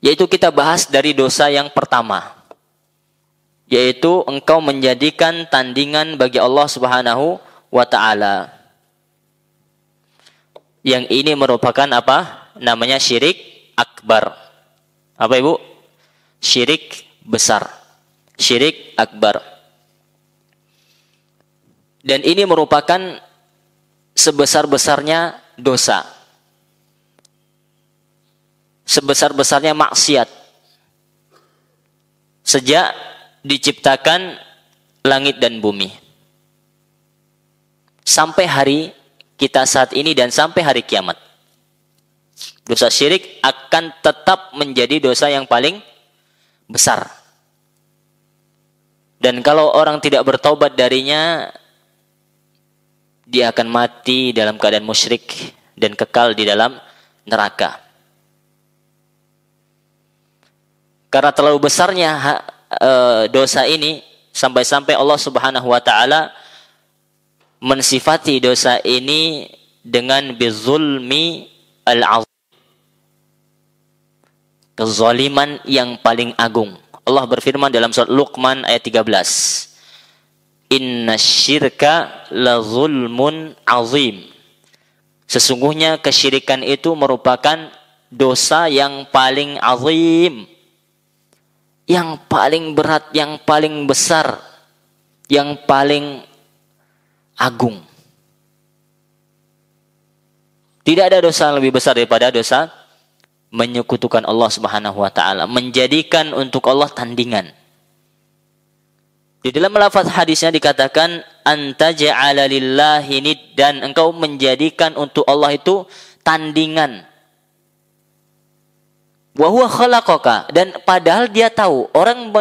Yaitu kita bahas dari dosa yang pertama, yaitu engkau menjadikan tandingan bagi Allah Subhanahu wa ta'ala. Yang ini merupakan apa? Namanya syirik akbar. Apa Ibu? Syirik besar. Syirik akbar. Dan ini merupakan sebesar-besarnya dosa. Sebesar-besarnya maksiat. Sejak diciptakan langit dan bumi. Sampai hari kita saat ini dan sampai hari kiamat. Dosa syirik akan tetap menjadi dosa yang paling besar. Dan kalau orang tidak bertaubat darinya, dia akan mati dalam keadaan musyrik dan kekal di dalam neraka. Karena terlalu besarnya dosa ini, sampai-sampai Allah Subhanahu wa ta'ala mensifati dosa ini dengan bizulmi al-azim. Kezaliman yang paling agung. Allah berfirman dalam surat Luqman ayat 13. Inna syirka la zulmun azim. Sesungguhnya kesyirikan itu merupakan dosa yang paling azim. Yang paling berat, yang paling besar, yang paling agung. Tidak ada dosa yang lebih besar daripada dosa menyekutukan Allah Subhanahu wa ta'ala, menjadikan untuk Allah tandingan. Di dalam lafaz hadisnya dikatakan anta ja'ala lillahi niddan, engkau menjadikan untuk Allah itu tandingan. Wa huwa khalaqaka, dan padahal dia tahu, orang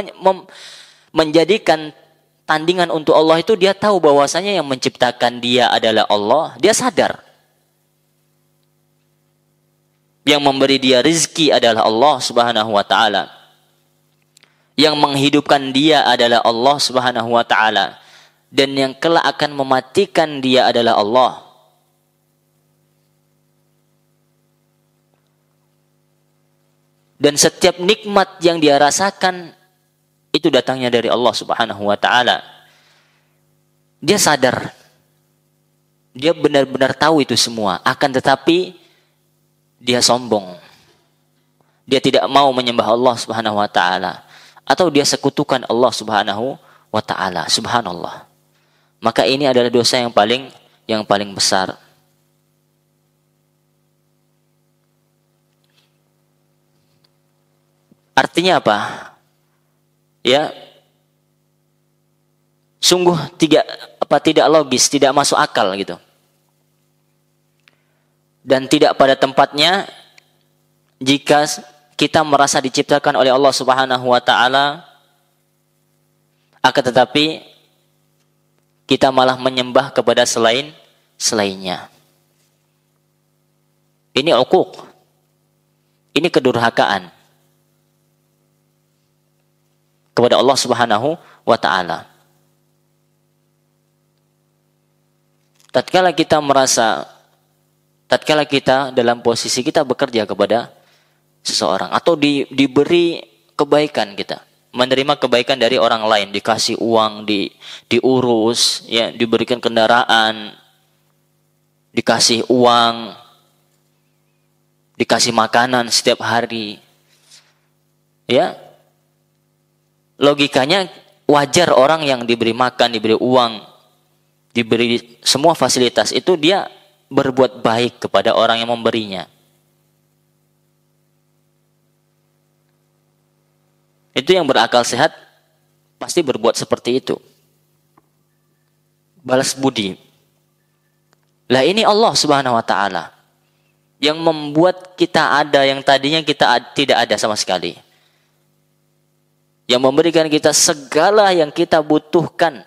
menjadikan tandingan untuk Allah itu dia tahu bahwasanya yang menciptakan dia adalah Allah, dia sadar. Yang memberi dia rizki adalah Allah Subhanahu wa ta'ala. Yang menghidupkan dia adalah Allah Subhanahu wa ta'ala. Dan yang kelak akan mematikan dia adalah Allah. Dan setiap nikmat yang dia rasakan itu datangnya dari Allah Subhanahu wa ta'ala. Dia sadar. Dia benar-benar tahu itu semua. Akan tetapi dia sombong. Dia tidak mau menyembah Allah Subhanahu wa ta'ala. Atau dia sekutukan Allah Subhanahu wa ta'ala. Subhanallah. Maka ini adalah dosa yang paling besar. Artinya apa? Ya. Sungguh tidak logis, tidak masuk akal gitu. Dan tidak pada tempatnya jika kita merasa diciptakan oleh Allah Subhanahu wa ta'ala, akan tetapi kita malah menyembah kepada selainnya. Ini uquq. Ini kedurhakaan kepada Allah Subhanahu wa ta'ala. Tatkala kita dalam posisi kita bekerja kepada seseorang atau diberi kebaikan, kita menerima kebaikan dari orang lain, dikasih uang, diurus, ya, diberikan kendaraan, dikasih uang, dikasih makanan setiap hari, ya, logikanya wajar orang yang diberi makan, diberi uang, diberi semua fasilitas itu dia berbuat baik kepada orang yang memberinya. Itu yang berakal sehat pasti berbuat seperti itu. Balas budi. Lah ini Allah Subhanahu wa ta'ala yang membuat kita ada yang tadinya kita tidak ada sama sekali. Yang memberikan kita segala yang kita butuhkan.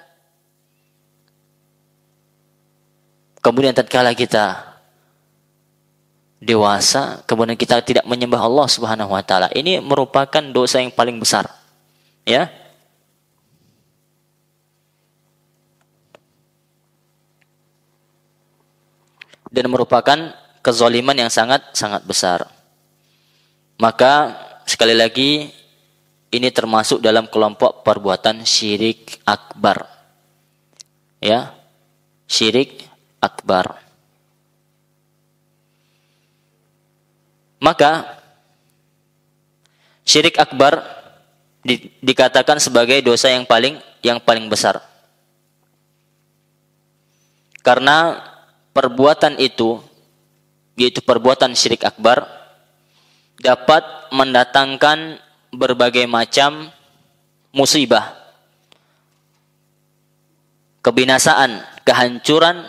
Kemudian tatkala kita dewasa, kemudian kita tidak menyembah Allah Subhanahu wa ta'ala, ini merupakan dosa yang paling besar. Ya. Dan merupakan kezaliman yang sangat besar. Maka sekali lagi ini termasuk dalam kelompok perbuatan syirik akbar. Ya, syirik akbar. Maka syirik akbar dikatakan sebagai dosa yang paling besar. Karena perbuatan itu, yaitu perbuatan syirik akbar, dapat mendatangkan berbagai macam musibah, kebinasaan, kehancuran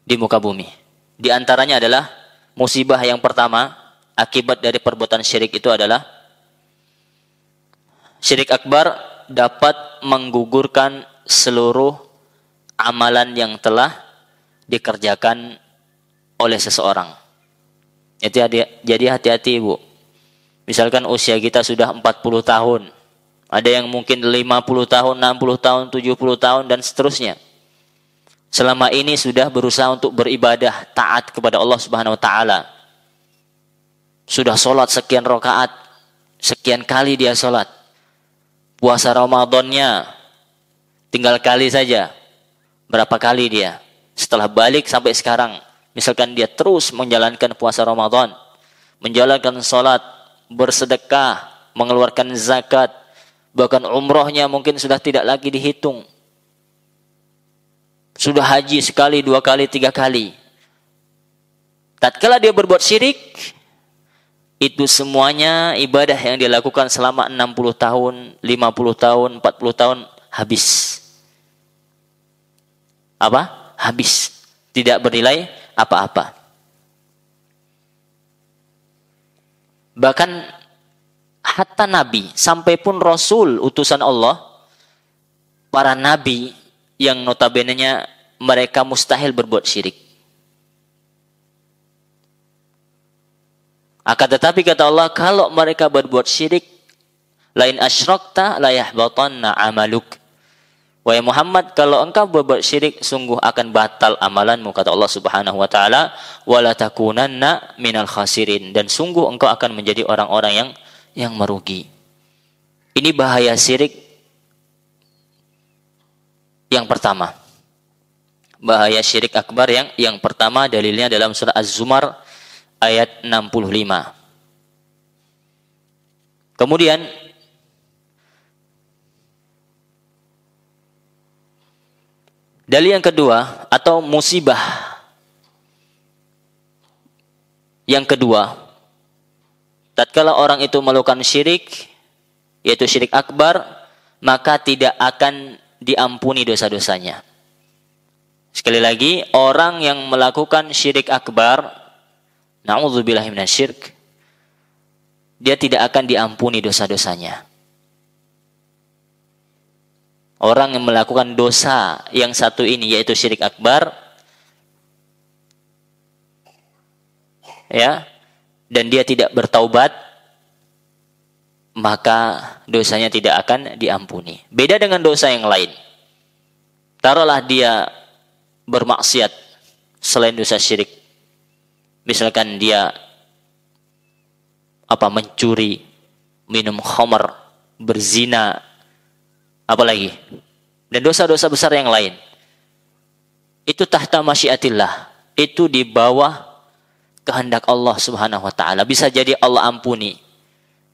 di muka bumi. Di antaranya adalah musibah yang pertama, akibat dari perbuatan syirik itu adalah syirik akbar dapat menggugurkan seluruh amalan yang telah dikerjakan oleh seseorang. Jadi hati-hati ibu. Misalkan usia kita sudah 40 tahun. Ada yang mungkin 50 tahun, 60 tahun, 70 tahun, dan seterusnya. Selama ini sudah berusaha untuk beribadah, taat kepada Allah Subhanahu wa Ta'ala. Sudah sholat sekian rakaat, sekian kali dia sholat. Puasa Ramadannya tinggal kali saja. Berapa kali dia? Setelah balik sampai sekarang, misalkan dia terus menjalankan puasa Ramadan, menjalankan sholat, bersedekah, mengeluarkan zakat, bahkan umrohnya mungkin sudah tidak lagi dihitung. Sudah haji sekali, 2 kali, 3 kali. Tatkala dia berbuat syirik, itu semuanya ibadah yang dia lakukan selama 60 tahun, 50 tahun, 40 tahun, habis. Apa? Habis. Tidak bernilai apa-apa. Bahkan hatta Nabi, sampai pun Rasul, utusan Allah, para Nabi yang notabene-nya mereka mustahil berbuat syirik. Akan tetapi kata Allah, kalau mereka berbuat syirik, lain asyrakta la yahbatanna amaluk. Wahai Muhammad, kalau engkau berbuat syirik, sungguh akan batal amalanmu, kata Allah Subhanahu wa Ta'ala, wala takunanna minal khasirin, dan sungguh engkau akan menjadi orang-orang yang merugi. Ini bahaya syirik yang pertama. Bahaya syirik akbar yang pertama, dalilnya dalam surah Az-Zumar ayat 65. Kemudian dalil yang kedua atau musibah yang kedua, tatkala orang itu melakukan syirik, yaitu syirik akbar, maka tidak akan diampuni dosa-dosanya. Sekali lagi, orang yang melakukan syirik akbar, na'udzubillahi minasyirk, dia tidak akan diampuni dosa-dosanya. Orang yang melakukan dosa yang satu ini, yaitu syirik akbar, ya, dan dia tidak bertaubat, maka dosanya tidak akan diampuni. Beda dengan dosa yang lain. Taruhlah dia bermaksiat selain dosa syirik. Misalkan dia mencuri, minum khamar, berzina, apalagi, dan dosa-dosa besar yang lain. Itu tahta masyiatillah, itu di bawah kehendak Allah Subhanahu wa Ta'ala. Bisa jadi Allah ampuni,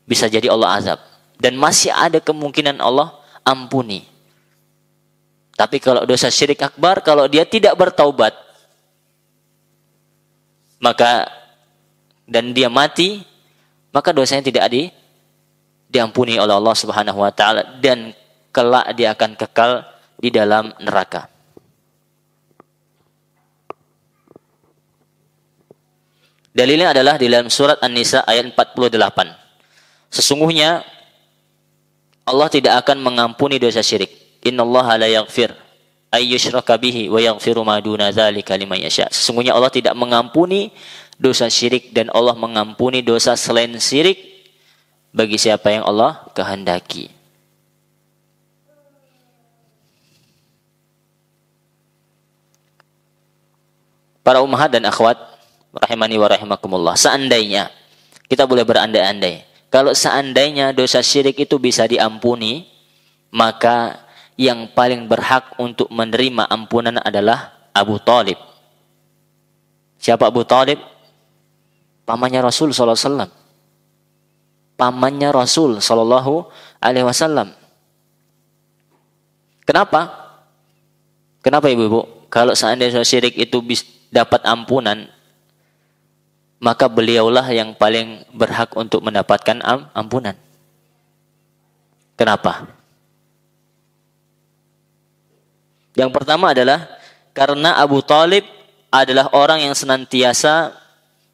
bisa jadi Allah azab, dan masih ada kemungkinan Allah ampuni. Tapi kalau dosa syirik akbar, kalau dia tidak bertaubat, maka dan dia mati, maka dosanya tidak diampuni oleh Allah Subhanahu wa Ta'ala, dan kelak dia akan kekal di dalam neraka. Dalilnya adalah di dalam surat An-Nisa ayat 48. Sesungguhnya Allah tidak akan mengampuni dosa syirik. Innallaha la yaghfir ay yushraka bihi wa yaghfiru ma duna dzalika liman yasha. Sesungguhnya Allah tidak mengampuni dosa syirik, dan Allah mengampuni dosa selain syirik bagi siapa yang Allah kehendaki. Para ummahat dan akhwat rahimani wa rahimakumullah, seandainya kita boleh berandai-andai, kalau seandainya dosa syirik itu bisa diampuni, maka yang paling berhak untuk menerima ampunan adalah Abu Thalib. Siapa Abu Thalib? Pamannya Rasul sallallahu alaihi wasallam. Pamannya Rasul sallallahu alaihi wasallam. Kenapa? Kenapa ibu-ibu? Kalau seandainya syirik itu dapat ampunan, maka beliaulah yang paling berhak untuk mendapatkan ampunan. Kenapa? Yang pertama adalah karena Abu Thalib adalah orang yang senantiasa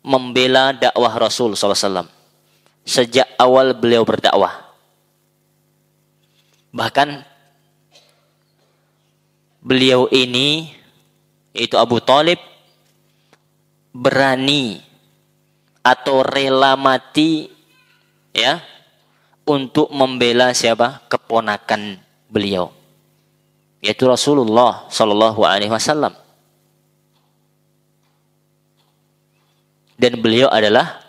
membela dakwah Rasul SAW sejak awal beliau berdakwah. Bahkan beliau ini, yaitu Abu Thalib, berani atau rela mati ya untuk membela siapa? Keponakan beliau, yaitu Rasulullah sallallahu alaihi wasallam. Dan beliau adalah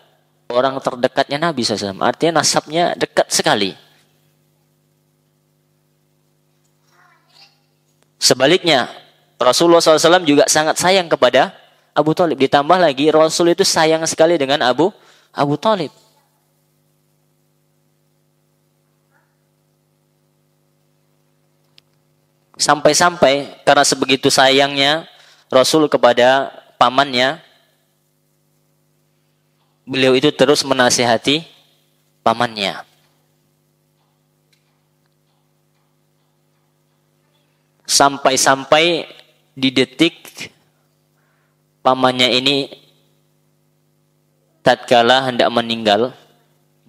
orang terdekatnya Nabi SAW. Artinya nasabnya dekat sekali. Sebaliknya, Rasulullah SAW juga sangat sayang kepada Abu Thalib. Ditambah lagi Rasul itu sayang sekali dengan Abu Thalib. Sampai-sampai karena sebegitu sayangnya Rasul kepada pamannya, beliau itu terus menasihati pamannya. Sampai-sampai di detik pamannya ini tatkala hendak meninggal,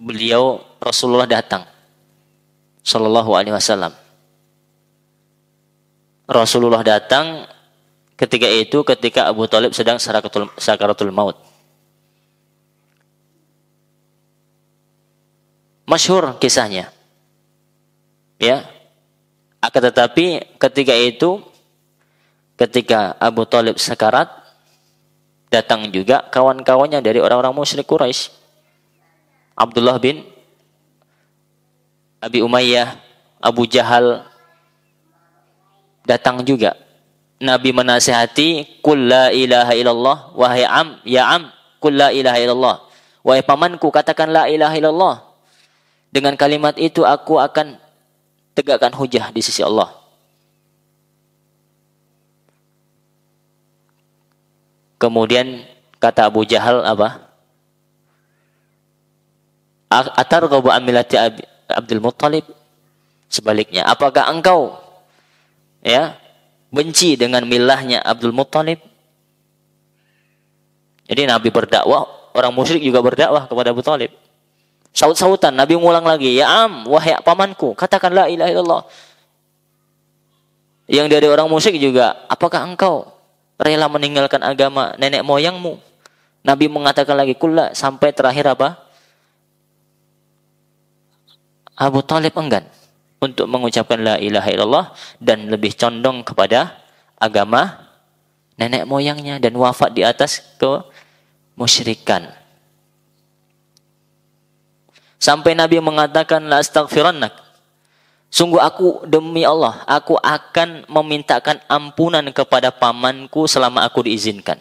beliau Rasulullah datang sallallahu alaihi wasallam. Rasulullah datang ketika Abu Thalib sedang sakaratul maut. Masyhur kisahnya. Ya. Akan tetapi ketika Abu Thalib sekarat, datang juga kawan-kawannya dari orang-orang musyrik Quraisy. Abdullah bin Abi Umayyah, Abu Jahal datang juga. Nabi menasihati, "Qul la ilaha illallah, wahai qul la ilaha illallah." Wahai pamanku, katakan la ilaha illallah. Dengan kalimat itu aku akan tegakkan hujah di sisi Allah. Kemudian kata Abu Jahal apa? Atarghabu an millati Abdul Muttalib? Sebaliknya, apakah engkau benci dengan milahnya Abdul Muttalib? Jadi Nabi berdakwah, orang musyrik juga berdakwah kepada Abu Thalib. Saut-sautan, Nabi mengulang lagi, wahai pamanku, katakan la ilaha illallah. Yang dari orang musyrik juga, apakah engkau rela meninggalkan agama nenek moyangmu? Nabi mengatakan lagi, kulla, sampai terakhir apa? Abu Thalib enggan untuk mengucapkan la ilaha illallah dan lebih condong kepada agama nenek moyangnya dan wafat di atas kemusyrikan. Sampai Nabi mengatakan, la astaghfirannak, sungguh aku demi Allah, aku akan memintakan ampunan kepada pamanku selama aku diizinkan.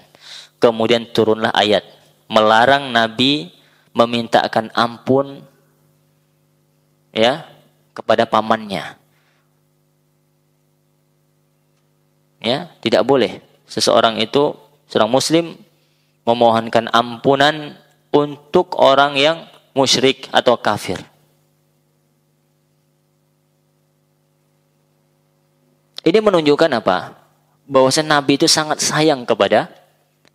Kemudian turunlah ayat melarang Nabi memintakan ampun kepada pamannya. Tidak boleh seorang muslim memohonkan ampunan untuk orang yang musyrik atau kafir. Ini menunjukkan apa? Bahwasanya Nabi itu sangat sayang kepada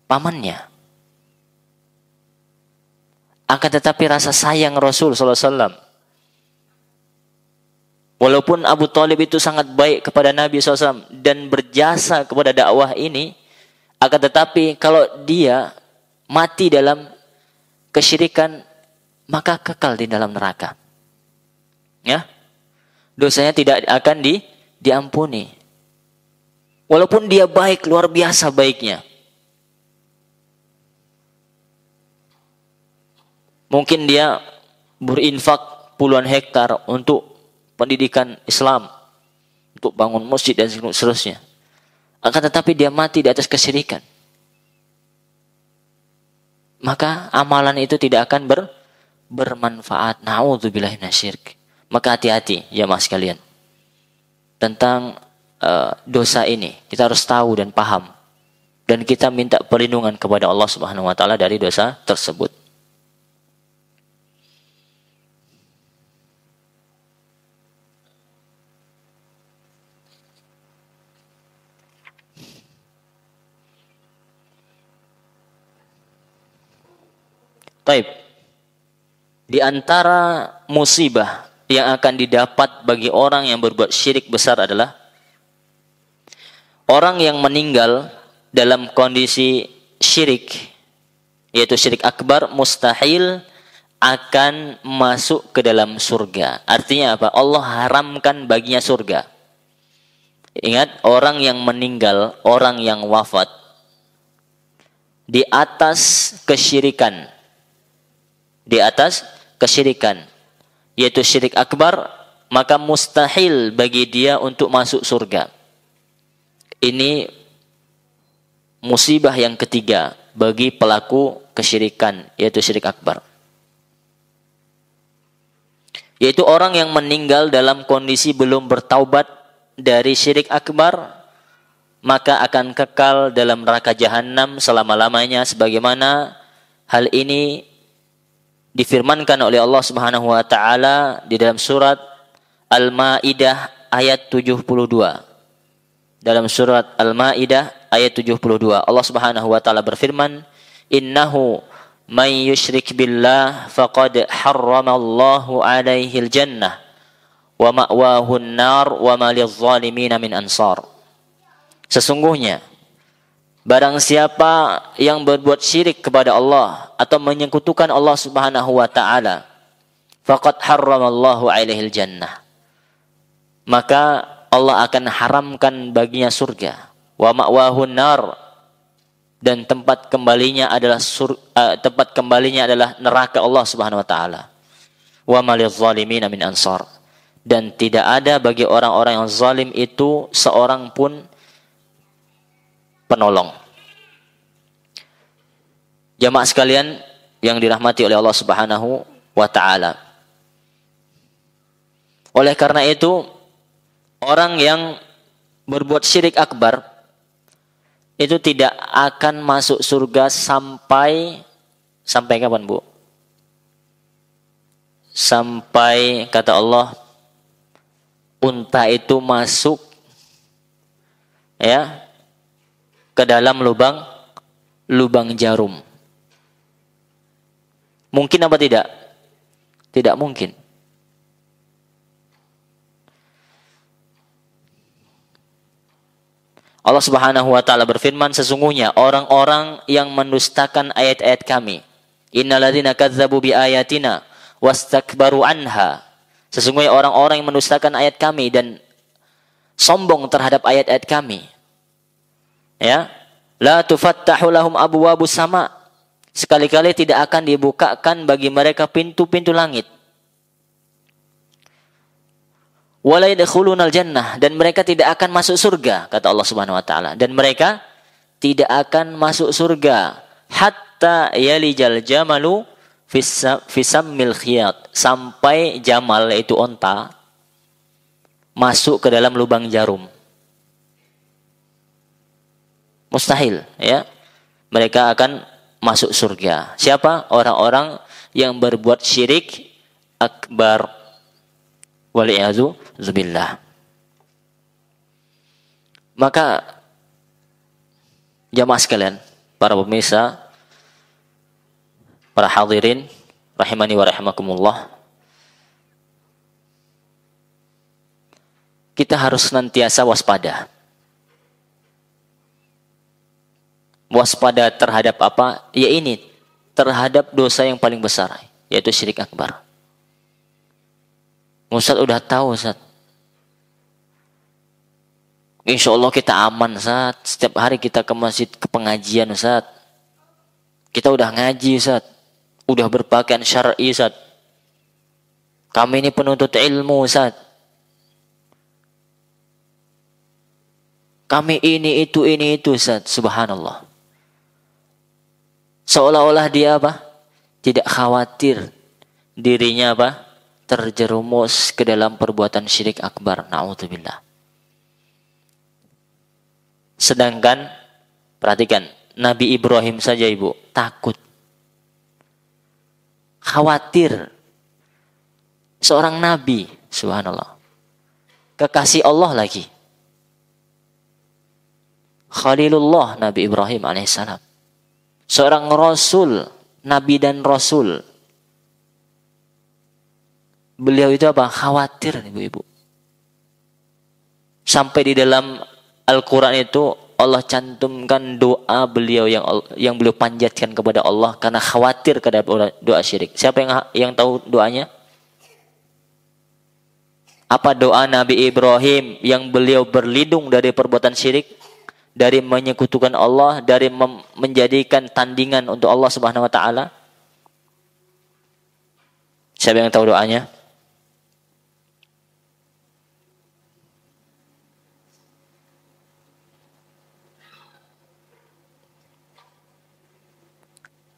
pamannya. Akan tetapi rasa sayang Rasul SAW, walaupun Abu Thalib itu sangat baik kepada Nabi SAW dan berjasa kepada dakwah ini, akan tetapi kalau dia mati dalam kesyirikan, maka kekal di dalam neraka. Dosanya tidak akan diampuni. Walaupun dia baik, luar biasa baiknya. Mungkin dia berinfak puluhan hektar untuk pendidikan Islam, untuk bangun masjid dan seterusnya. Akan tetapi dia mati di atas kesyirikan. Maka amalan itu tidak akan bermanfaat. Na'udzubillahi minasyirk. Maka hati-hati ya mas kalian. Tentang dosa ini. Kita harus tahu dan paham. Dan kita minta perlindungan kepada Allah Subhanahu wa taala dari dosa tersebut. Baik. Di antara musibah yang akan didapat bagi orang yang berbuat syirik besar adalah orang yang meninggal dalam kondisi syirik, yaitu syirik akbar, mustahil akan masuk ke dalam surga. Artinya apa? Allah haramkan baginya surga. Ingat, orang yang meninggal, orang yang wafat di atas kesyirikan, yaitu syirik akbar, maka mustahil bagi dia untuk masuk surga. Ini musibah yang ketiga bagi pelaku kesyirikan, yaitu syirik akbar. Yaitu orang yang meninggal dalam kondisi belum bertaubat dari syirik akbar, maka akan kekal dalam neraka jahanam selama-lamanya, sebagaimana hal ini difirmankan oleh Allah Subhanahu wa taala di dalam surat Al-Maidah ayat 72. Dalam surat Al-Maidah ayat 72, Allah Subhanahu wa taala berfirman, "Innahu may yusyrik billah faqad harramallahu alaihil jannah wa ma'wahu an-nar wa ma lidh-dhalimin min ansar." Sesungguhnya barang siapa yang berbuat syirik kepada Allah atau menyekutukan Allah Subhanahu wa taala, faqad harramallahu alaihil jannah, maka Allah akan haramkan baginya surga, wa ma'wahun nar, dan tempat kembalinya adalah neraka Allah Subhanahu wa taala, wa ma lidh-dhalimin min ansar, dan tidak ada bagi orang-orang yang zalim itu seorang pun penolong. Jamaah sekalian yang dirahmati oleh Allah Subhanahu wa taala. Oleh karena itu, orang yang berbuat syirik akbar itu tidak akan masuk surga sampai kapan, Bu? Sampai kata Allah, unta itu masuk ya ke dalam lubang jarum. Mungkin apa tidak? Tidak mungkin. Allah Subhanahu wa taala berfirman, sesungguhnya orang-orang yang mendustakan ayat-ayat kami, innalladzina kadzdzabu biayatina wastakbaru anha, sesungguhnya orang-orang yang mendustakan ayat kami dan sombong terhadap ayat-ayat kami, ya, la tufattahu lahum abwabus sama, sekali-kali tidak akan dibukakan bagi mereka pintu-pintu langit, wala yadkhulunal jannah, dan mereka tidak akan masuk surga, kata Allah Subhanahu wa taala, dan mereka tidak akan masuk surga hatta yalijal jamalu fisammil khiyat, sampai jamal yaitu onta masuk ke dalam lubang jarum. Mustahil, ya. Mereka akan masuk surga. Siapa? Orang-orang yang berbuat syirik akbar. Wali'azu zubillah. Maka jamaah sekalian, para pemirsa, para hadirin rahimani wa rahimakumullah, kita harus senantiasa waspada. Waspada terhadap apa? Ya ini, terhadap dosa yang paling besar, yaitu syirik akbar. Ustaz udah tahu, Ustaz. Insya Allah kita aman, Ustaz. Setiap hari kita ke masjid, ke pengajian, Ustaz. Kita udah ngaji, Ustaz. Udah berpakaian syar'i, Ustaz. Kami ini penuntut ilmu, Ustaz. Kami ini itu, Ustaz. Subhanallah. Seolah-olah dia apa? Tidak khawatir dirinya apa? Terjerumus ke dalam perbuatan syirik akbar. Na'udzubillah. Sedangkan, perhatikan, Nabi Ibrahim saja ibu, takut. Khawatir. Seorang Nabi, subhanallah. Kekasih Allah lagi. Khalilullah Nabi Ibrahim alaihissalam. Seorang Rasul, Nabi dan Rasul. Beliau itu apa? Khawatir ibu-ibu. Sampai di dalam Al-Quran itu Allah cantumkan doa beliau yang beliau panjatkan kepada Allah karena khawatir kepada doa syirik. Siapa yang tahu doanya? Apa doa Nabi Ibrahim yang beliau berlindung dari perbuatan syirik? Dari menyekutukan Allah, dari menjadikan tandingan untuk Allah Subhanahu wa taala. Siapa yang tahu doanya?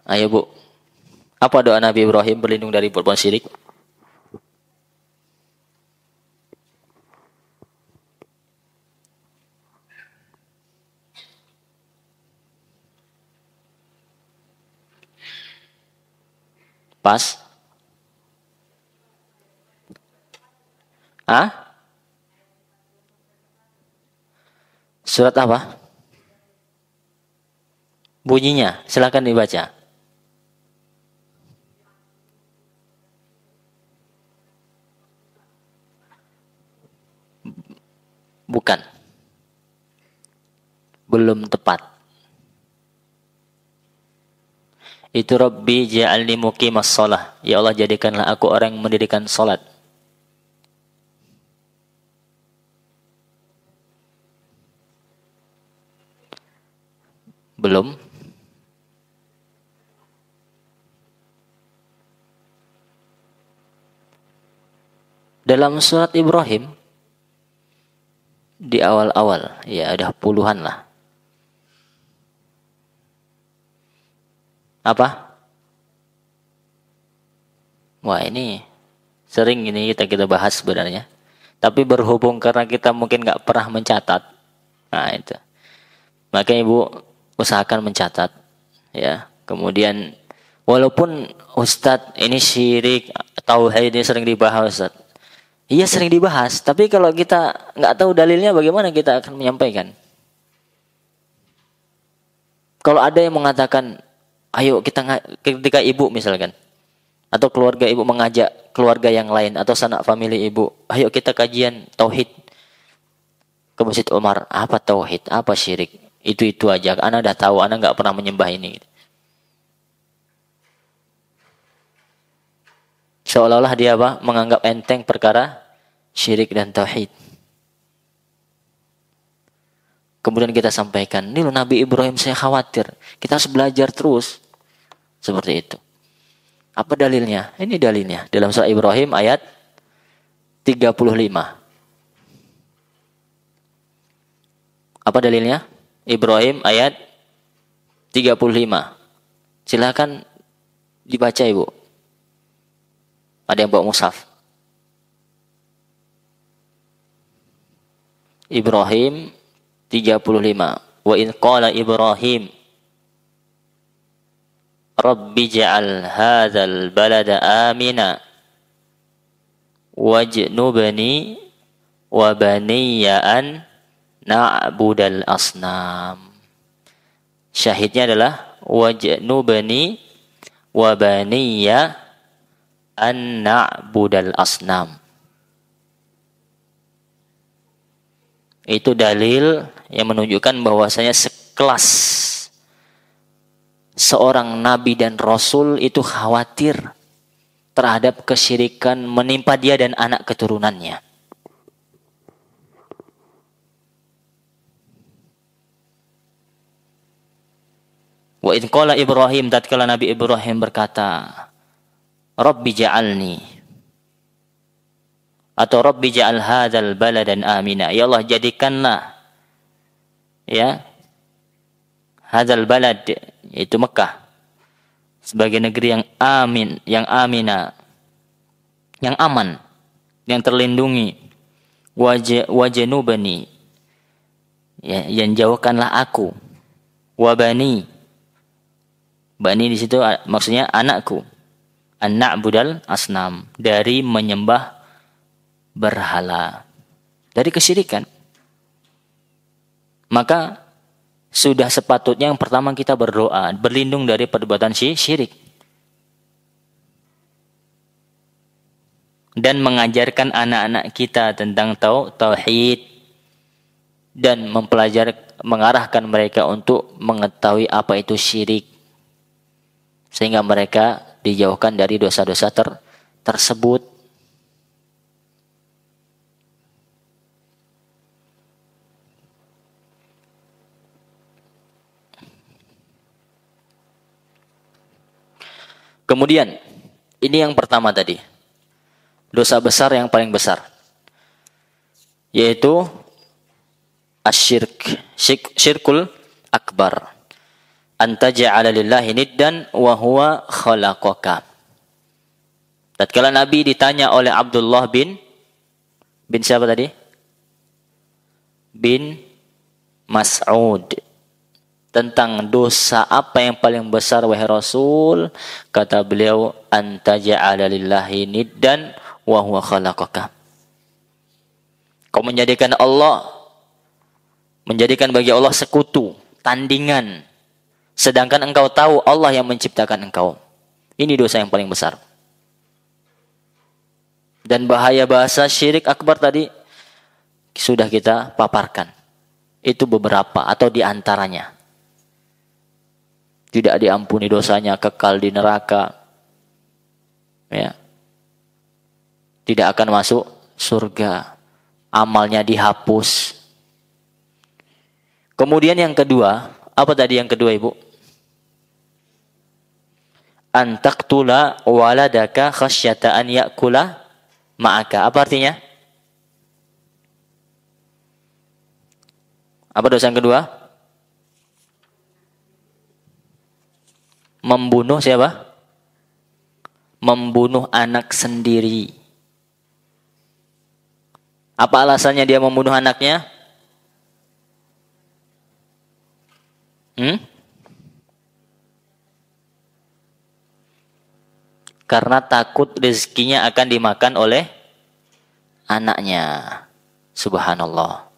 Ayo Bu. Apa doa Nabi Ibrahim berlindung dari perbuatan syirik? Pas? Ah? Surat apa? Bunyinya, silakan dibaca. Bukan. Belum tepat. Itu Rabbi ja'alni muqimas shalah. Ya Allah, jadikanlah aku orang yang mendirikan salat. Belum. Dalam surat Ibrahim di awal-awal, ya ada puluhan lah. Apa? Wah, ini sering ini kita bahas sebenarnya. Tapi berhubung karena kita mungkin nggak pernah mencatat. Nah, itu. Makanya Ibu usahakan mencatat. Ya. Kemudian walaupun Ustadz ini syirik, tauhid ini sering dibahas Ustadz. Iya sering dibahas. Tapi kalau kita nggak tahu dalilnya bagaimana kita akan menyampaikan? Kalau ada yang mengatakan ayo ketika ibu misalkan atau keluarga ibu mengajak keluarga yang lain atau sanak famili ibu, ayo kita kajian tauhid ke Masjid Umar. Apa tauhid? Apa syirik? Itu aja. Ana udah tahu, ana nggak pernah menyembah ini. Seolah-olah dia apa? Menganggap enteng perkara syirik dan tauhid. Kemudian kita sampaikan, ini loh Nabi Ibrahim saya khawatir. Kita harus belajar terus. Seperti itu. Apa dalilnya? Ini dalilnya. Dalam surah Ibrahim ayat 35. Apa dalilnya? Ibrahim ayat 35. Silakan dibaca Ibu. Ada yang bawa mushaf. Ibrahim 35. Wa in qala Ibrahim Rabbi ja'al hadzal balada amina wajnubni wa baniya an na'budal asnam. Syahidnya adalah wajnubni wa baniya an na'budal asnam. Itu dalil yang menunjukkan bahwasanya sekelas seorang nabi dan rasul itu khawatir terhadap kesyirikan menimpa dia dan anak keturunannya. Wa idh qala Ibrahim, tatkala Nabi Ibrahim berkata, Rabbi ja'alni, Atau Rabbi ja'al hadzal baladan amina. Ya Allah, jadikanlah ya hadzal balad, yaitu Mekah, sebagai negeri yang amin, yang amina, yang aman, yang terlindungi. Wajanubani, ya, yang jauhkanlah aku. Wabani, bani di situ maksudnya anakku. An-na'budal asnam, dari menyembah berhala, dari kesyirikan. Maka sudah sepatutnya yang pertama kita berdoa, berlindung dari perbuatan syirik. Dan mengajarkan anak-anak kita tentang tauhid. Dan mengarahkan mereka untuk mengetahui apa itu syirik. Sehingga mereka dijauhkan dari dosa-dosa tersebut. Kemudian, ini yang pertama tadi. Dosa besar yang paling besar. Yaitu syirkul akbar. Anta ja'ala lillahi niddan wa huwa khalaqaka. Tatkala Nabi ditanya oleh Abdullah bin siapa tadi? Bin Mas'ud. Tentang dosa apa yang paling besar wahai Rasul, kata beliau, anta ja'ala lillahi niddan wa huwa khalaqaka. Kau menjadikan bagi Allah sekutu, tandingan, sedangkan engkau tahu Allah yang menciptakan engkau. Ini dosa yang paling besar. Dan bahaya bahasa syirik akbar tadi sudah kita paparkan. Itu beberapa atau di antaranya. Tidak diampuni dosanya, kekal di neraka. Ya. Tidak akan masuk surga. Amalnya dihapus. Kemudian yang kedua, apa tadi yang kedua, Ibu? Antaktula waladaka khasyata an ya'kula ma'aka. Apa artinya? Apa dosa yang kedua? Membunuh siapa? Membunuh anak sendiri. Apa alasannya dia membunuh anaknya? Karena takut rezekinya akan dimakan oleh anaknya. Subhanallah.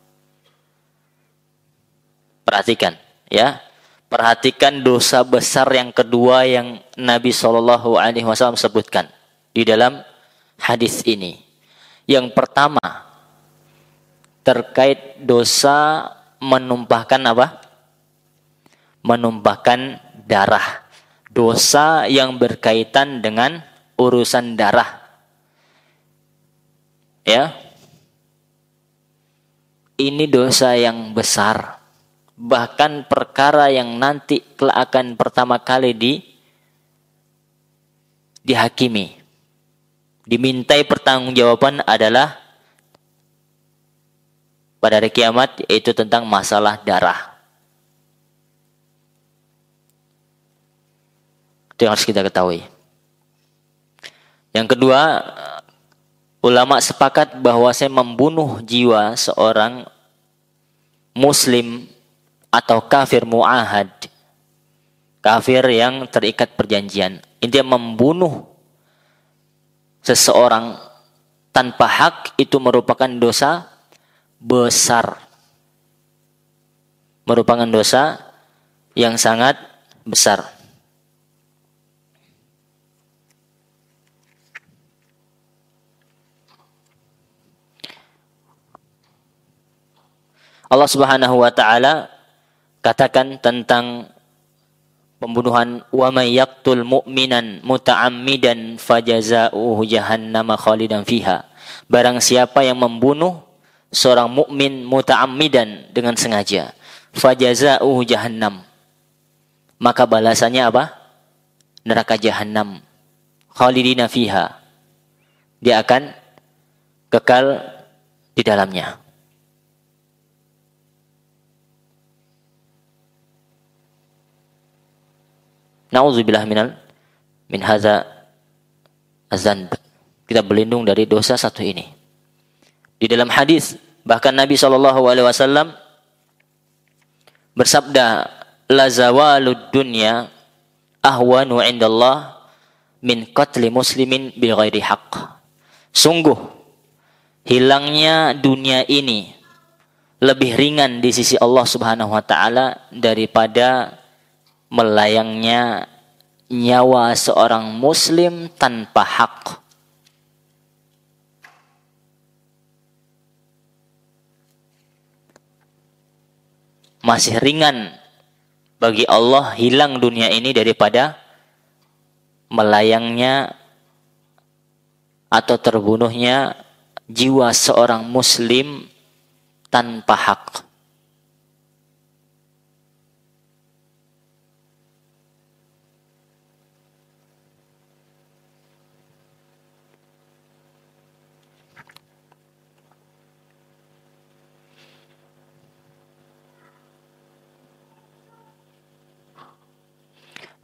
Perhatikan, ya. Perhatikan dosa besar yang kedua yang Nabi SAW sebutkan di dalam hadis ini. Yang pertama, terkait dosa menumpahkan apa? Menumpahkan darah. Dosa yang berkaitan dengan urusan darah. Ya. Ini dosa yang besar. Bahkan perkara yang nanti akan pertama kali dihakimi. Dimintai pertanggungjawaban adalah pada hari kiamat, yaitu tentang masalah darah. Itu yang harus kita ketahui. Yang kedua, ulama sepakat bahwa saya membunuh jiwa seorang muslim atau kafir mu'ahad, kafir yang terikat perjanjian. Intinya membunuh seseorang tanpa hak itu merupakan dosa besar. Merupakan dosa yang sangat besar. Allah Subhanahu wa taala katakan tentang pembunuhan, wa may yaqtul mu'minan muta'ammidan fajazaohu jahannam khalidan fiha. Barang siapa yang membunuh seorang mukmin muta'ammidan dengan sengaja, fajazaohu jahannam, maka balasannya apa? Neraka jahannam, khalidina fiha. Dia akan kekal di dalamnya. Nauzubillah min hadza azan. Kita berlindung dari dosa satu ini. Di dalam hadis bahkan Nabi SAW bersabda, la zawalud dunya ahwanu indallah min qatli muslimin bi ghairi haqq. Sungguh hilangnya dunia ini lebih ringan di sisi Allah Subhanahu wa taala daripada melayangnya nyawa seorang muslim tanpa hak. Masih ringan bagi Allah hilang dunia ini daripada melayangnya atau terbunuhnya jiwa seorang muslim tanpa hak.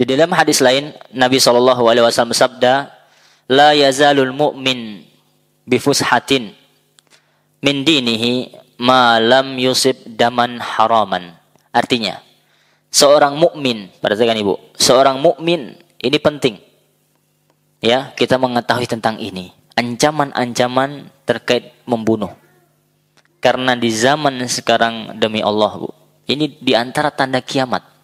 Di dalam hadis lain Nabi SAW bersabda, la yazalul mu'min bifushatin min dinihi ma lam yusib daman haraman. Artinya, seorang mukmin, perhatikan Ibu, seorang mukmin ini penting. Ya, kita mengetahui tentang ini, ancaman-ancaman terkait membunuh. Karena di zaman sekarang demi Allah, Bu, ini di antara tanda kiamat.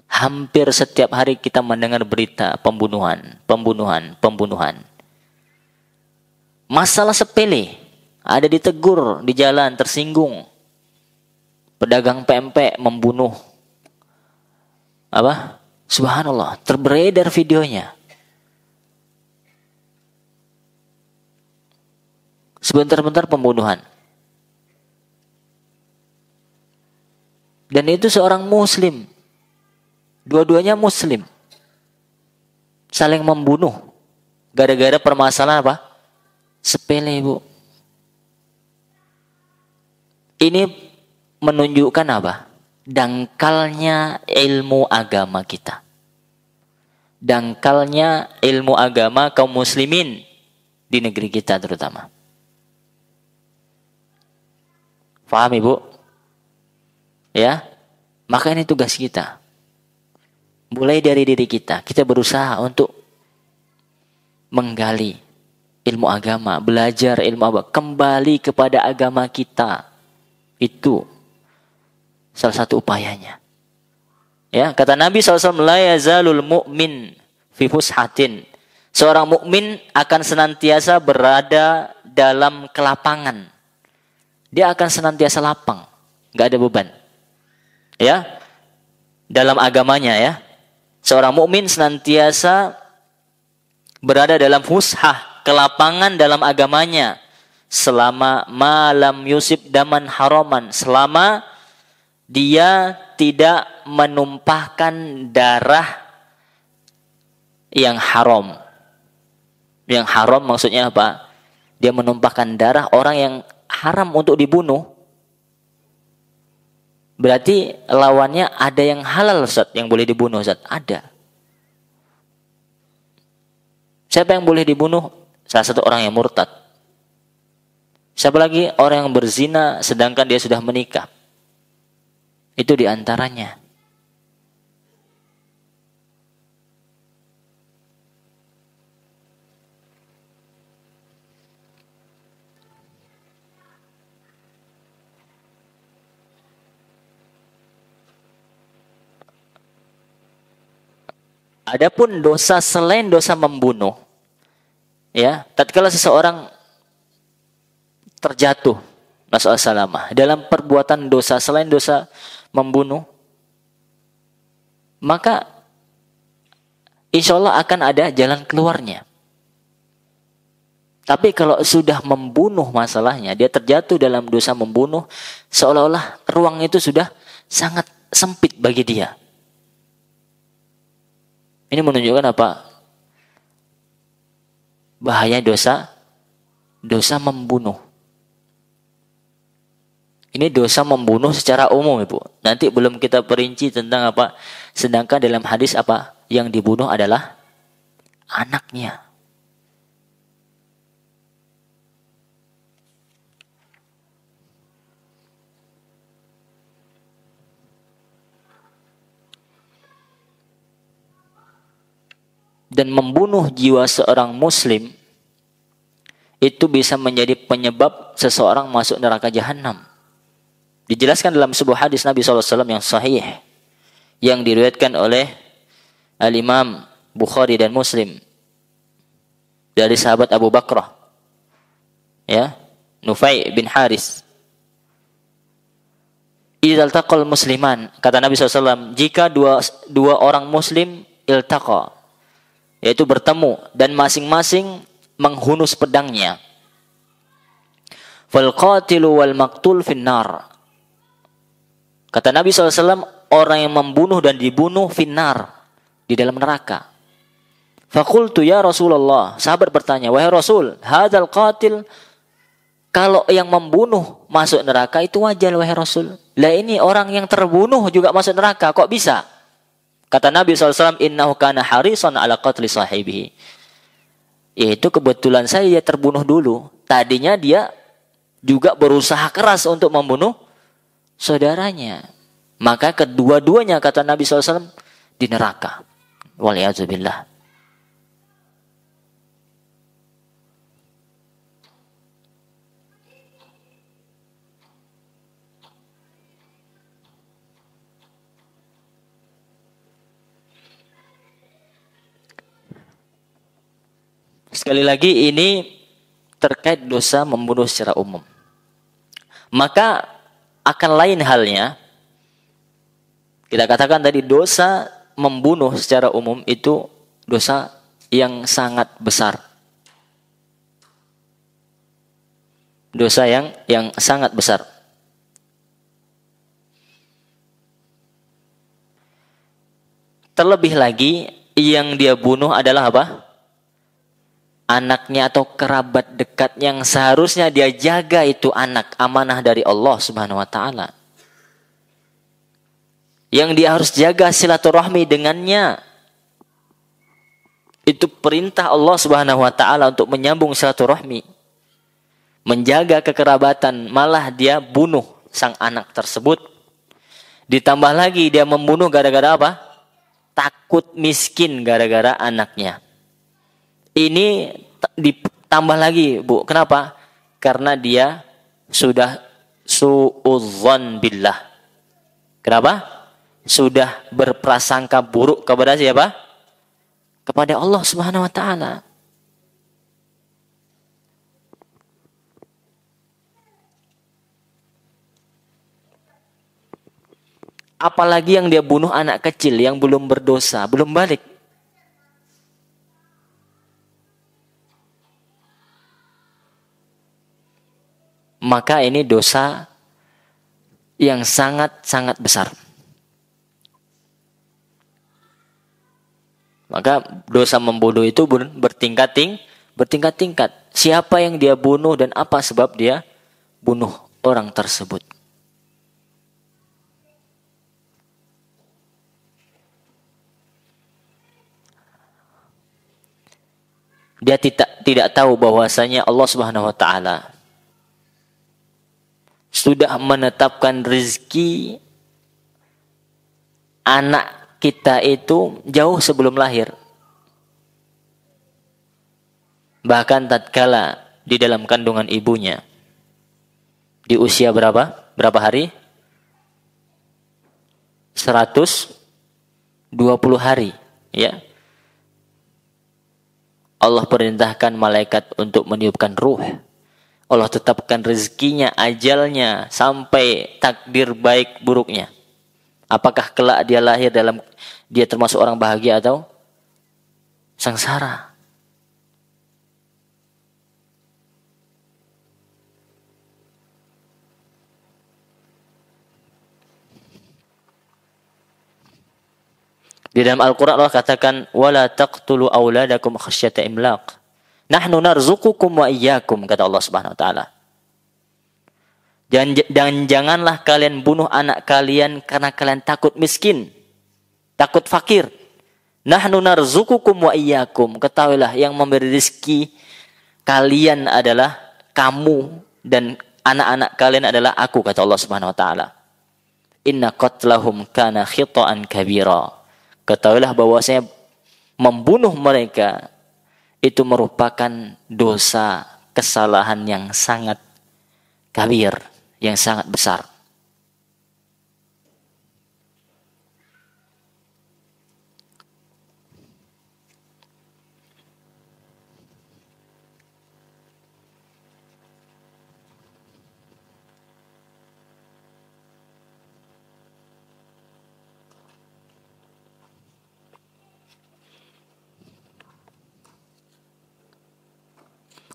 Hampir setiap hari kita mendengar berita pembunuhan. Masalah sepele, ada ditegur di jalan, tersinggung. Pedagang pempek membunuh. Apa? Subhanallah, terberedar videonya. Sebentar-bentar pembunuhan. Dan itu seorang muslim. Dua-duanya muslim. Saling membunuh. Gara-gara permasalahan apa? Sepele, Bu. Ini menunjukkan apa? Dangkalnya ilmu agama kita. Dangkalnya ilmu agama kaum muslimin di negeri kita terutama. Faham, Ibu? Ya? Maka ini tugas kita. Mulai dari diri kita. Kita berusaha untuk menggali ilmu agama, belajar ilmu agama, kembali kepada agama kita. Itu salah satu upayanya. Ya, kata Nabi SAW, la yazalul mu'min fi fushatin. Seorang mukmin akan senantiasa berada dalam kelapangan. Dia akan senantiasa lapang, nggak ada beban. Ya, dalam agamanya ya. Seorang mukmin senantiasa berada dalam fushah, kelapangan dalam agamanya selama malam yusib daman haraman, selama dia tidak menumpahkan darah yang haram. Yang haram maksudnya apa? Dia menumpahkan darah orang yang haram untuk dibunuh. Berarti lawannya ada yang halal, Ustaz, yang boleh dibunuh, Ustaz. Ada. Siapa yang boleh dibunuh? Salah satu orang yang murtad. Siapa lagi? Orang yang berzina sedangkan dia sudah menikah. Itu diantaranya. Adapun dosa selain dosa membunuh, ya, tatkala seseorang terjatuh, nasallahu salamah, dalam perbuatan dosa selain dosa membunuh, maka insya Allah akan ada jalan keluarnya. Tapi kalau sudah membunuh masalahnya, dia terjatuh dalam dosa membunuh, seolah-olah ruang itu sudah sangat sempit bagi dia. Ini menunjukkan apa? Bahaya dosa dosa membunuh. Ini dosa membunuh secara umum, Ibu. Nanti belum kita perinci tentang apa. Sedangkan dalam hadis apa? Yang dibunuh adalah anaknya. Dan membunuh jiwa seorang muslim itu bisa menjadi penyebab seseorang masuk neraka jahanam. Dijelaskan dalam sebuah hadis Nabi SAW yang sahih, yang diriwayatkan oleh Al-Imam Bukhari dan Muslim dari sahabat Abu Bakrah, ya, Nufai bin Haris. Idzal taqal musliman, kata Nabi SAW, jika dua orang muslim iltaqa, yaitu bertemu dan masing-masing menghunus pedangnya, fal qatilu wal maqtul finnar, kata Nabi SAW, orang yang membunuh dan dibunuh finnar, di dalam neraka. Faqultu ya Rasulullah, sahabat bertanya, wahai Rasul, hadzal qatil, kalau yang membunuh masuk neraka itu wajar wahai Rasul. Lah ini orang yang terbunuh juga masuk neraka, kok bisa? Kata Nabi SAW, innahu kana harisan ala qatli sahibihi. Yaitu kebetulan saya dia terbunuh dulu. Tadinya dia juga berusaha keras untuk membunuh saudaranya. Maka kedua-duanya, kata Nabi SAW, di neraka. Waliyadzubillah. Sekali lagi ini terkait dosa membunuh secara umum. Maka akan lain halnya, kita katakan tadi dosa membunuh secara umum itu dosa yang sangat besar. Dosa yang sangat besar. Terlebih lagi yang dia bunuh adalah apa? Anaknya atau kerabat dekat yang seharusnya dia jaga itu anak, amanah dari Allah Subhanahu wa taala. Yang dia harus jaga silaturahmi dengannya. Itu perintah Allah Subhanahu wa taala untuk menyambung silaturahmi. Menjaga kekerabatan, malah dia bunuh sang anak tersebut. Ditambah lagi dia membunuh gara-gara apa? Takut miskin gara-gara anaknya. Ini ditambah lagi, Bu. Kenapa? Karena dia sudah suudzon billah. Kenapa? Sudah berprasangka buruk kepada siapa? Kepada Allah Subhanahu wa taala. Apalagi yang dia bunuh anak kecil yang belum berdosa, belum balik. Maka ini dosa yang sangat-sangat besar. Maka dosa membunuh itu bertingkat-tingkat. Siapa yang dia bunuh dan apa sebab dia bunuh orang tersebut. Dia tidak tahu bahwasanya Allah Subhanahu wa taala sudah menetapkan rezeki anak kita itu jauh sebelum lahir. Bahkan tatkala di dalam kandungan ibunya. Di usia berapa? Berapa hari? 120 hari, ya. Allah perintahkan malaikat untuk meniupkan ruh. Allah tetapkan rezekinya, ajalnya, sampai takdir baik buruknya. Apakah kelak dia lahir dalam, dia termasuk orang bahagia atau sengsara? Di dalam Al-Quran Allah katakan, وَلَا تَقْتُلُوا أَوْلَادَكُمْ خَشْيَةَ إِمْلَاقٍ. Nahnu narzuqukum wa iyyakum, kata Allah Subhanahu wa taala. Dan janganlah kalian bunuh anak kalian karena kalian takut miskin, takut fakir. Nahnu narzuqukum wa iyyakum. Ketahuilah yang memberi rezeki kalian adalah kamu dan anak-anak kalian adalah aku, kata Allah Subhanahu wa taala. Inna qatlahum kana khita'an kabira. Ketahuilah bahwasanya membunuh mereka itu merupakan dosa, kesalahan yang sangat kabir, yang sangat besar.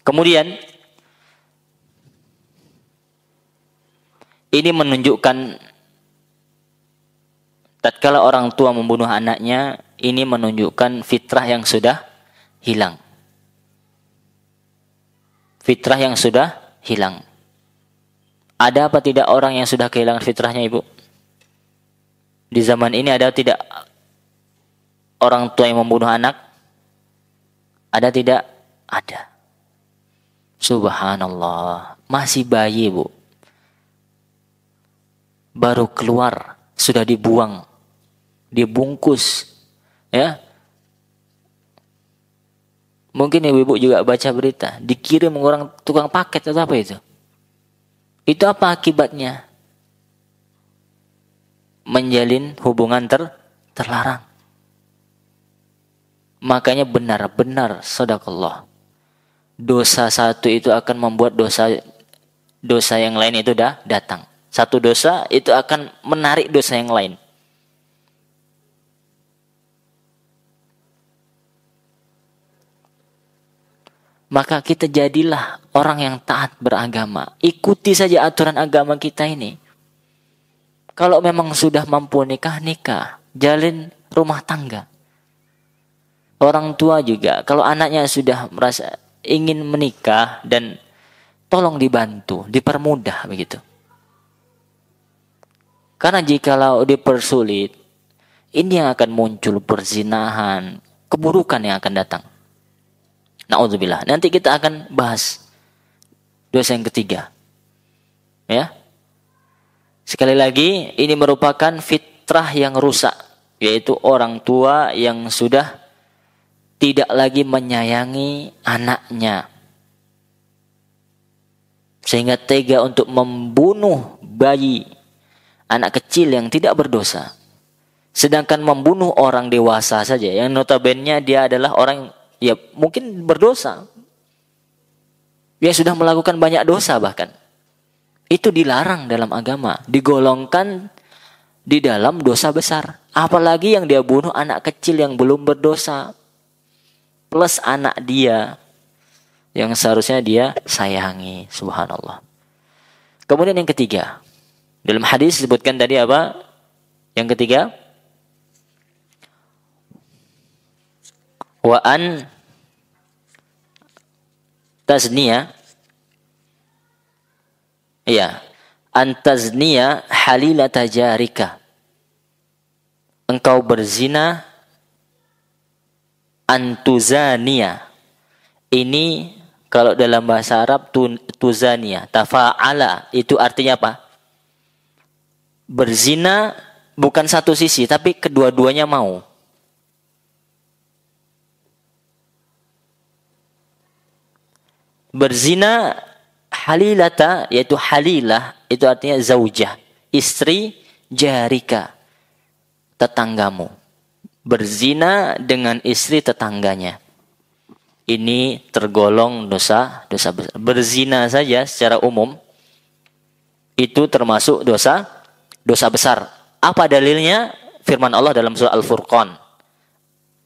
Kemudian ini menunjukkan tatkala orang tua membunuh anaknya, ini menunjukkan fitrah yang sudah hilang. Fitrah yang sudah hilang. Ada apa tidak orang yang sudah kehilangan fitrahnya, Ibu? Di zaman ini ada tidak orang tua yang membunuh anak? Ada tidak? Ada. Subhanallah, masih bayi, Bu. Baru keluar, sudah dibuang, dibungkus, ya. Mungkin ibu-ibu juga baca berita, dikirim orang tukang paket atau apa itu? Itu apa akibatnya? Menjalin hubungan terlarang. Makanya benar-benar sadaqallah. Dosa satu itu akan membuat dosa yang lain itu datang. Satu dosa itu akan menarik dosa yang lain. Maka kita jadilah orang yang taat beragama. Ikuti saja aturan agama kita ini. Kalau memang sudah mampu nikah, jalin rumah tangga. Orang tua juga, kalau anaknya sudah merasa ingin menikah, dan tolong dibantu, dipermudah begitu. Karena jikalau dipersulit, ini yang akan muncul perzinahan, keburukan yang akan datang. Na'udzubillah. Nanti kita akan bahas dosa yang ketiga. Ya. Sekali lagi, ini merupakan fitrah yang rusak, yaitu orang tua yang sudah tidak lagi menyayangi anaknya, sehingga tega untuk membunuh bayi, anak kecil yang tidak berdosa. Sedangkan membunuh orang dewasa saja, yang notabene dia adalah orang ya mungkin berdosa, dia sudah melakukan banyak dosa, bahkan itu dilarang dalam agama, digolongkan di dalam dosa besar. Apalagi yang dia bunuh anak kecil yang belum berdosa, plus anak dia yang seharusnya dia sayangi. Subhanallah. Kemudian yang ketiga, dalam hadis disebutkan tadi apa? Yang ketiga, wa an tazniya, iya, an tazniya halilata jarika, engkau berzina, antuzania. Ini kalau dalam bahasa Arab tuzania, tafa'ala, itu artinya apa? Berzina bukan satu sisi, tapi kedua-duanya mau. Berzina halilata, yaitu halilah, itu artinya zaujah, istri, jarika, tetanggamu. Berzina dengan istri tetangganya, ini tergolong dosa besar. Berzina saja secara umum itu termasuk dosa besar. Apa dalilnya? Firman Allah dalam surah Al-Furqan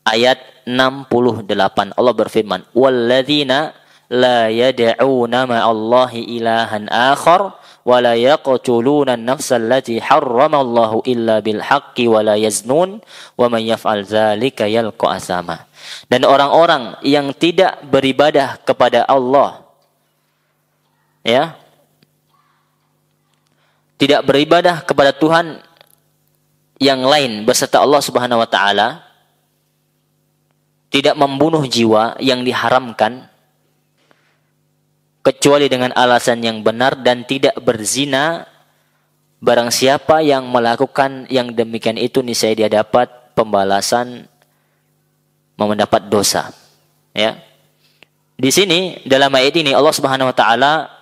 ayat 68. Allah berfirman, walladzina la yad'una ma'allahi ilahan akhar wa la yaqtuluna an-nafsa allati harramallahu illa bil haqqi wa la yaznun wa man yaf'al dzalika yalqa asama. Dan orang-orang yang tidak beribadah kepada Allah, ya, tidak beribadah kepada Tuhan yang lain beserta Allah Subhanahu wa taala, tidak membunuh jiwa yang diharamkan kecuali dengan alasan yang benar dan tidak berzina, barang siapa yang melakukan yang demikian itu niscaya dia dapat pembalasan, mendapat dosa. Ya. Di sini dalam ayat ini Allah Subhanahu wa taala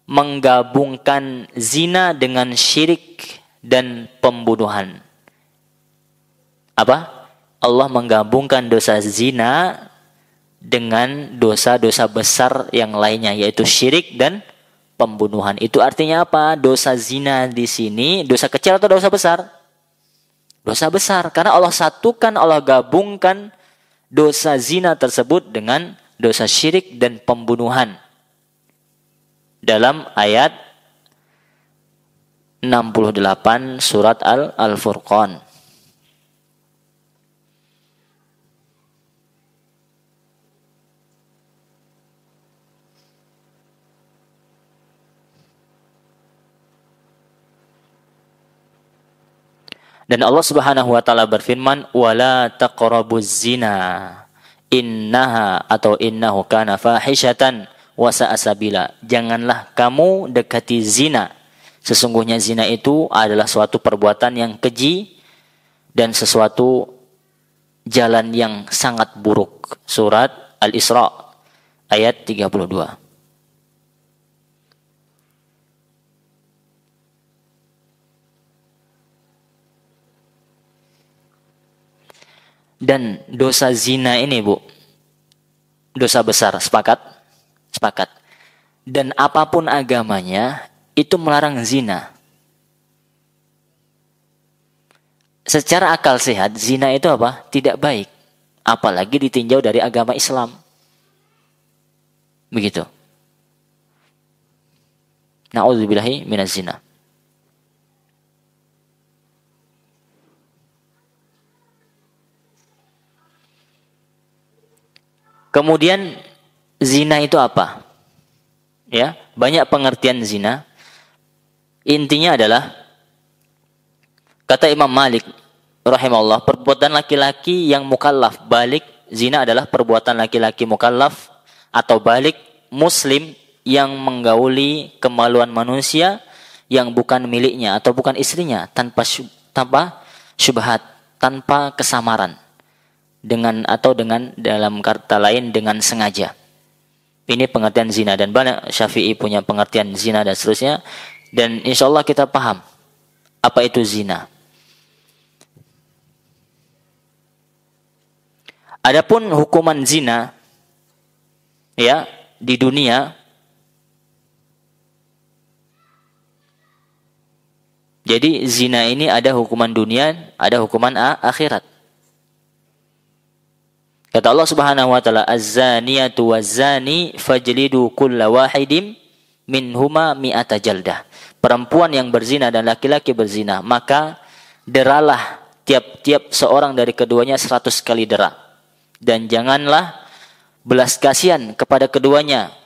menggabungkan zina dengan syirik dan pembunuhan. Apa? Allah menggabungkan dosa zina dengan dosa-dosa besar yang lainnya, yaitu syirik dan pembunuhan. Itu artinya apa? Dosa zina di sini dosa kecil atau dosa besar? Dosa besar, karena Allah satukan, Allah gabungkan dosa zina tersebut dengan dosa syirik dan pembunuhan dalam ayat 68 surat Al-Furqan. Dan Allah Subhanahu wa taala berfirman, "Wala taqrabuz zina innaha atau innahu kana fahishatan wa sa'a sabila." Janganlah kamu dekati zina. Sesungguhnya zina itu adalah suatu perbuatan yang keji dan sesuatu jalan yang sangat buruk. Surat Al-Isra ayat 32. Dan dosa zina ini, Bu, dosa besar, sepakat? Sepakat. Dan apapun agamanya, itu melarang zina. Secara akal sehat, zina itu apa? Tidak baik. Apalagi ditinjau dari agama Islam. Begitu. Na'udzubillahi minaz zina. Kemudian zina itu apa? Ya, banyak pengertian zina. Intinya adalah kata Imam Malik rahimahullah, perbuatan laki-laki yang mukallaf balik. Zina adalah perbuatan laki-laki mukallaf atau balik muslim yang menggauli kemaluan manusia yang bukan miliknya atau bukan istrinya tanpa syubhat, tanpa kesamaran. Dengan dalam kata lain dengan sengaja. Ini pengertian zina, dan banyak Syafi'i punya pengertian zina dan seterusnya, dan insya Allah kita paham apa itu zina. Adapun hukuman zina ya di dunia, jadi zina ini ada hukuman dunia, ada hukuman akhirat. Kata Allah Subhanahu wa taala, "Az-zaniyatu waz-zani fajlidu kulla wahidin minhuma mi'ata jaldah." Perempuan yang berzina dan laki-laki berzina, maka deralah tiap-tiap seorang dari keduanya 100 kali dera. Dan janganlah belas kasihan kepada keduanya,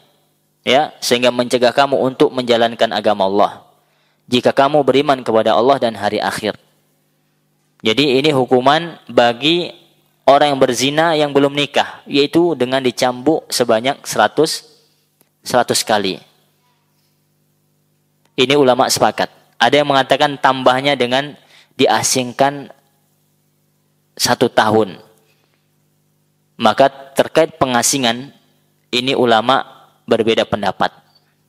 ya, sehingga mencegah kamu untuk menjalankan agama Allah, jika kamu beriman kepada Allah dan hari akhir. Jadi ini hukuman bagi orang yang berzina yang belum nikah, yaitu dengan dicambuk sebanyak 100 kali. Ini ulama sepakat. Ada yang mengatakan tambahnya dengan diasingkan 1 tahun. Maka terkait pengasingan, ini ulama berbeda pendapat.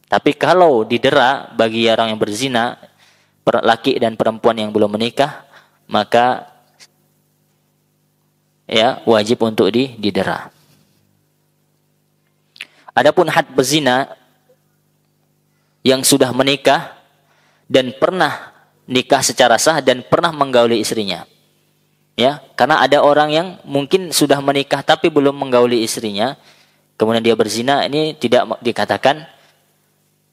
Tapi kalau didera bagi orang yang berzina, laki dan perempuan yang belum menikah, maka ya wajib untuk didera. Adapun had berzina yang sudah menikah dan pernah nikah secara sah dan pernah menggauli istrinya. Ya, karena ada orang yang mungkin sudah menikah tapi belum menggauli istrinya, kemudian dia berzina, ini tidak dikatakan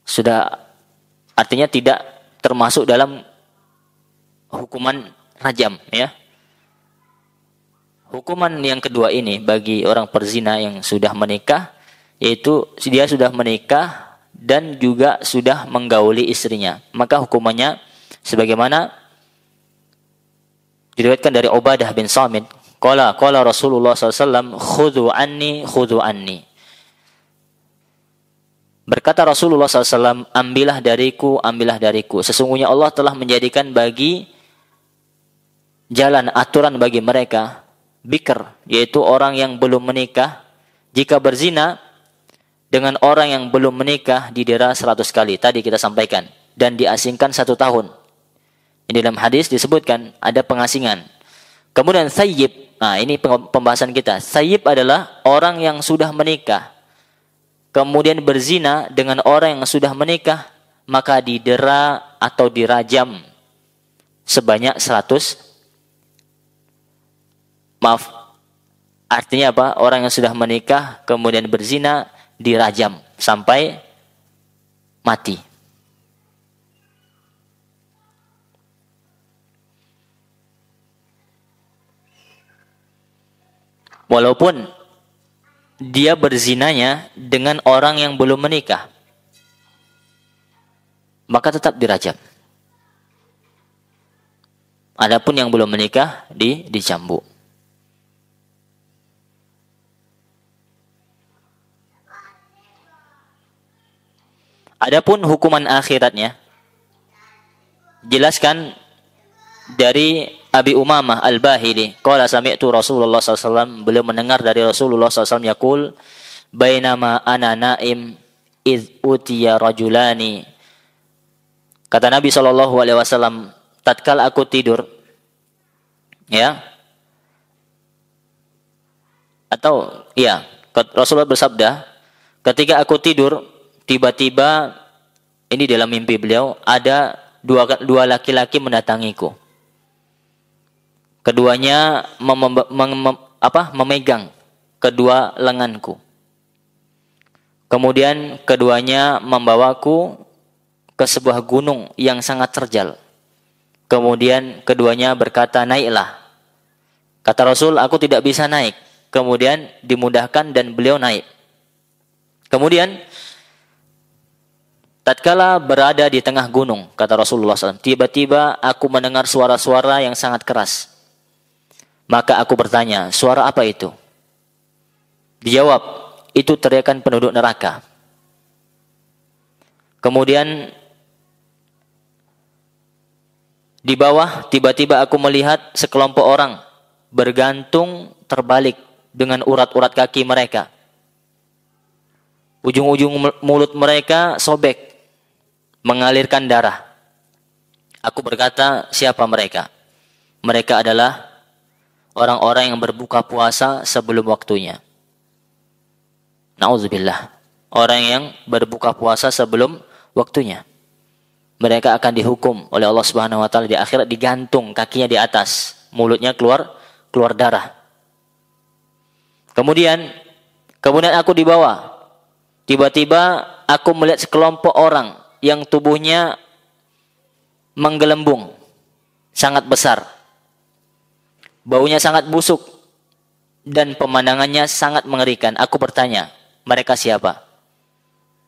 sudah artinya tidak termasuk dalam hukuman rajam, ya. Hukuman yang kedua ini bagi orang perzina yang sudah menikah, yaitu dia sudah menikah dan juga sudah menggauli istrinya. Maka hukumannya sebagaimana diriwayatkan dari Ubadah bin Samit, qala Rasulullah SAW, khudhu anni. Berkata Rasulullah SAW, ambillah dariku. Sesungguhnya Allah telah menjadikan bagi jalan aturan bagi mereka, bikr, yaitu orang yang belum menikah, jika berzina dengan orang yang belum menikah didera 100 kali. Tadi kita sampaikan. Dan diasingkan 1 tahun. Ini dalam hadis disebutkan ada pengasingan. Kemudian sayyib. Nah, ini pembahasan kita. Sayyib adalah orang yang sudah menikah, kemudian berzina dengan orang yang sudah menikah, maka didera atau dirajam sebanyak 100. Artinya apa? Orang yang sudah menikah kemudian berzina dirajam sampai mati. Walaupun dia berzinanya dengan orang yang belum menikah, maka tetap dirajam. Adapun yang belum menikah dicambuk. Adapun hukuman akhiratnya, jelaskan dari Abi Umamah Al-Bahili, qala sami'tu Rasulullah SAW, beliau mendengar dari Rasulullah SAW yaqul, bainama ana naim idh utiya rajulani. Kata Nabi SAW, tatkala aku tidur, ya, atau ya, Rasulullah bersabda, ketika aku tidur, tiba-tiba, ini dalam mimpi beliau, ada dua laki-laki mendatangiku. Keduanya memegang kedua lenganku. Kemudian keduanya membawaku ke sebuah gunung yang sangat terjal. Kemudian keduanya berkata, naiklah. Kata Rasul, aku tidak bisa naik. Kemudian dimudahkan dan beliau naik. Kemudian tatkala berada di tengah gunung, kata Rasulullah SAW, tiba-tiba aku mendengar suara-suara yang sangat keras. Maka aku bertanya, suara apa itu? Dijawab, itu teriakan penduduk neraka. Kemudian di bawah tiba-tiba aku melihat sekelompok orang bergantung terbalik dengan urat-urat kaki mereka. Ujung-ujung mulut mereka sobek, mengalirkan darah. Aku berkata, siapa mereka? Mereka adalah orang-orang yang berbuka puasa sebelum waktunya. Na'udzubillah. Orang yang berbuka puasa sebelum waktunya. Mereka akan dihukum oleh Allah Subhanahu wa taala di akhirat, digantung kakinya di atas, mulutnya keluar darah. Kemudian aku dibawa. Tiba-tiba aku melihat sekelompok orang yang tubuhnya menggelembung, sangat besar. Baunya sangat busuk dan pemandangannya sangat mengerikan. Aku bertanya, mereka siapa?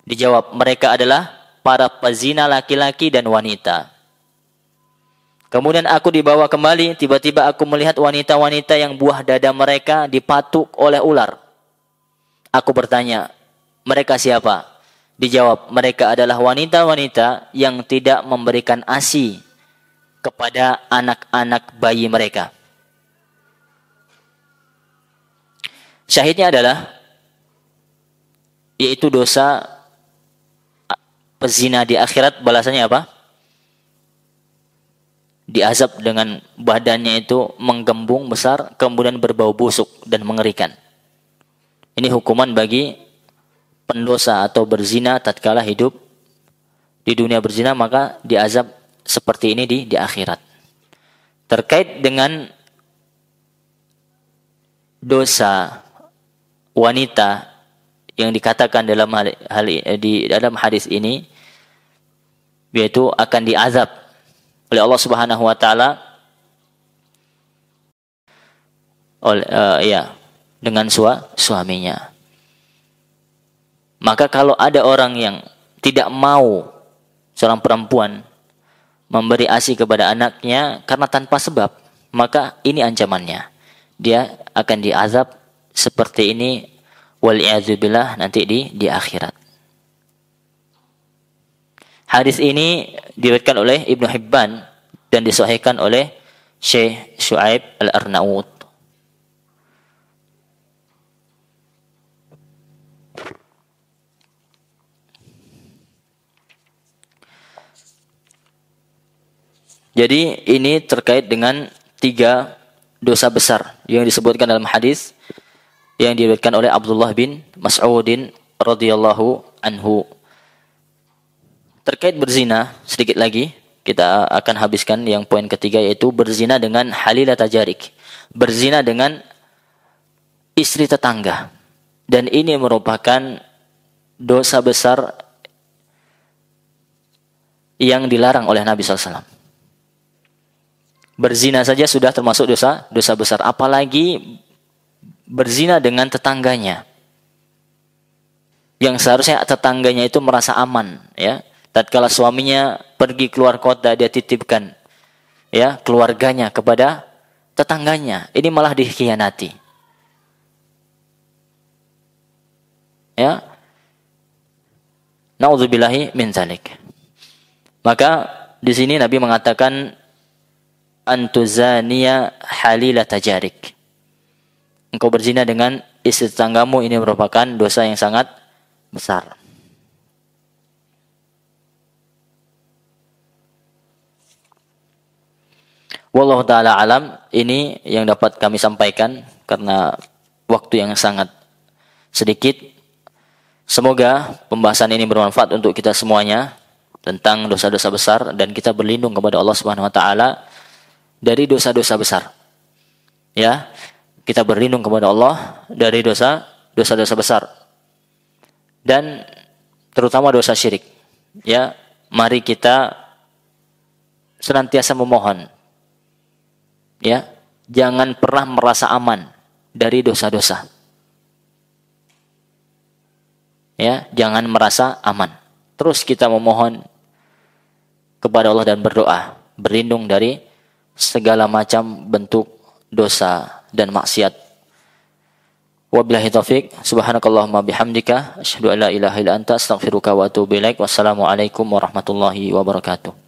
Dijawab, mereka adalah para pezina laki-laki dan wanita. Kemudian aku dibawa kembali, tiba-tiba aku melihat wanita-wanita yang buah dada mereka dipatuk oleh ular. Aku bertanya, mereka siapa? Dijawab, mereka adalah wanita-wanita yang tidak memberikan ASI kepada anak-anak bayi mereka. Syahidnya adalah, yaitu dosa pezina di akhirat, balasannya apa? Diazab dengan badannya itu menggembung besar, kemudian berbau busuk dan mengerikan. Ini hukuman bagi pendosa atau berzina tatkala hidup di dunia berzina, maka diazab seperti ini di akhirat. Terkait dengan dosa wanita yang dikatakan dalam dalam hadis ini, yaitu akan diazab oleh Allah Subhanahu wa taala oleh dengan suaminya. Maka kalau ada orang yang tidak mau seorang perempuan memberi ASI kepada anaknya karena tanpa sebab, maka ini ancamannya. Dia akan diazab seperti ini wal'iyadzubillah nanti di akhirat. Hadis ini diriwayatkan oleh Ibnu Hibban dan disahihkan oleh Syekh Syuaib Al-Arnaud. Jadi ini terkait dengan 3 dosa besar yang disebutkan dalam hadis yang diriwayatkan oleh Abdullah bin Mas'udin radhiyallahu anhu. Terkait berzina, sedikit lagi kita akan habiskan yang poin ketiga, yaitu berzina dengan halilah tajarik. Berzina dengan istri tetangga. Dan ini merupakan dosa besar yang dilarang oleh Nabi SAW. Berzina saja sudah termasuk dosa besar, apalagi berzina dengan tetangganya. Yang seharusnya tetangganya itu merasa aman, ya. Tatkala suaminya pergi keluar kota, dia titipkan ya keluarganya kepada tetangganya. Ini malah dikhianati. Ya. Nauzubillahi min dzalik. Maka di sini Nabi mengatakan antuzaniya halila tajarik. Engkau berzina dengan istri tetanggamu, ini merupakan dosa yang sangat besar. Wallahu ta'ala alam, ini yang dapat kami sampaikan karena waktu yang sangat sedikit. Semoga pembahasan ini bermanfaat untuk kita semuanya tentang dosa-dosa besar dan kita berlindung kepada Allah Subhanahu wa taala dari dosa-dosa besar. Ya, kita berlindung kepada Allah dari dosa-dosa besar. Dan terutama dosa syirik. Ya, mari kita senantiasa memohon. Ya, jangan pernah merasa aman dari dosa-dosa. Ya, jangan merasa aman. Terus kita memohon kepada Allah dan berdoa, berlindung dari segala macam bentuk dosa dan maksiat. Wabillahi taufik, subhanakallahumma bihamdika, asyhadu an la ilaha illa anta, astaghfiruka wa atubu ilaik. Wassalamualaikum warahmatullahi wabarakatuh.